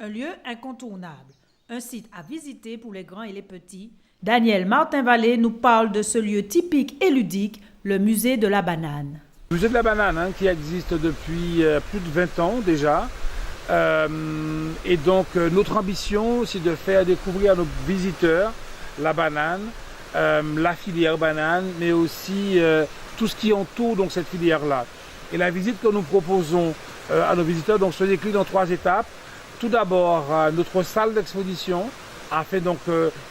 Un lieu incontournable, un site à visiter pour les grands et les petits. Daniel Martin-Vallée nous parle de ce lieu typique et ludique, le musée de la banane. Le musée de la banane, qui existe depuis plus de 20 ans déjà. Et donc notre ambition, c'est de faire découvrir à nos visiteurs la banane, la filière banane, mais aussi tout ce qui entoure donc cette filière-là. Et la visite que nous proposons à nos visiteurs donc, se décline en 3 étapes. Tout d'abord, notre salle d'exposition,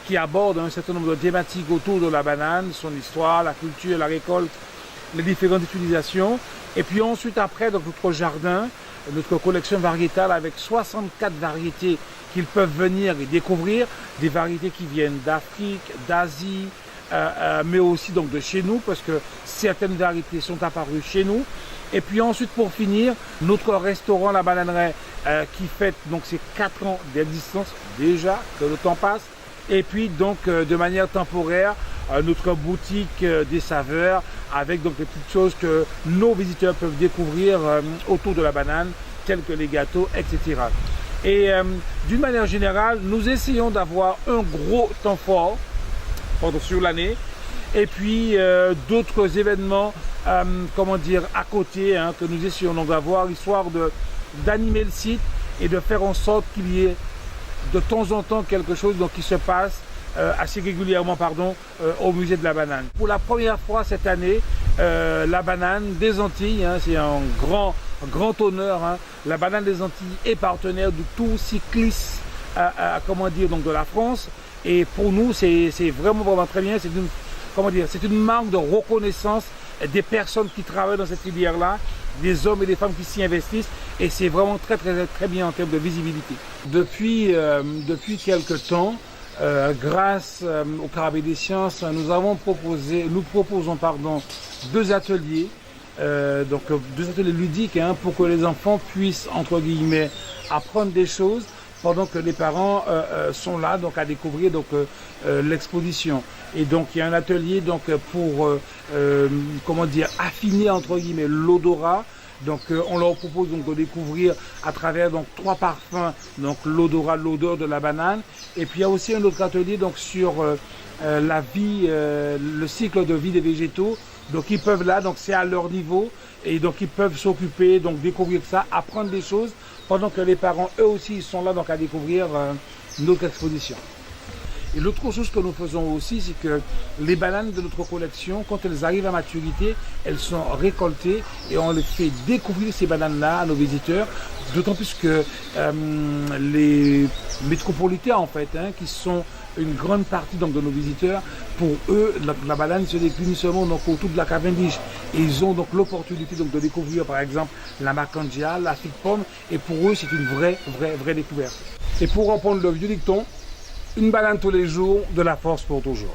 qui aborde un certain nombre de thématiques autour de la banane, son histoire, la culture, la récolte, les différentes utilisations. Et puis ensuite, après, donc, notre jardin, notre collection variétale avec 64 variétés qu'ils peuvent venir et découvrir, des variétés qui viennent d'Afrique, d'Asie, mais aussi donc de chez nous, parce que certaines variétés sont apparues chez nous. Et puis ensuite, pour finir, notre restaurant La Bananeraie, qui fête donc ses 4 ans d'existence déjà, que le temps passe. Et puis donc de manière temporaire, notre boutique des saveurs, avec donc des petites choses que nos visiteurs peuvent découvrir autour de la banane, tels que les gâteaux, etc. Et d'une manière générale, nous essayons d'avoir un gros temps fort sur l'année, et puis d'autres événements à côté, que nous essayons donc d'avoir, histoire d'animer le site et de faire en sorte qu'il y ait de temps en temps quelque chose donc, qui se passe assez régulièrement au musée de la banane. Pour la première fois cette année, la banane des Antilles, c'est un grand honneur, la banane des Antilles est partenaire de tout cycliste donc de la France, et pour nous c'est vraiment très bien. C'est une marque de reconnaissance des personnes qui travaillent dans cette filière-là, des hommes et des femmes qui s'y investissent, et c'est vraiment très bien en termes de visibilité. Depuis quelques temps, grâce au Carabée des Sciences, nous proposons 2 ateliers, donc 2 ateliers ludiques, pour que les enfants puissent, entre guillemets, apprendre des choses pendant que les parents sont là donc à découvrir l'exposition. Et donc il y a un atelier donc pour affiner entre guillemets l'odorat. Donc on leur propose donc de découvrir à travers donc 3 parfums, donc l'odorat, l'odeur de la banane. Et puis il y a aussi un autre atelier donc sur la vie, le cycle de vie des végétaux. Donc ils peuvent là, donc c'est à leur niveau, et donc ils peuvent s'occuper, donc découvrir ça, apprendre des choses, pendant que les parents eux aussi ils sont là donc à découvrir notre exposition. Et l'autre chose que nous faisons aussi, c'est que les bananes de notre collection, quand elles arrivent à maturité, elles sont récoltées et on les fait découvrir ces bananes-là à nos visiteurs, d'autant plus que les métropolitains qui sont une grande partie donc, de nos visiteurs, pour eux, la banane se décline seulement donc, autour de la Cavendish. Et ils ont donc l'opportunité donc, de découvrir par exemple la Macandia, la figue pomme, et pour eux c'est une vraie découverte. Et pour reprendre le vieux dicton, une banane tous les jours, de la force pour toujours.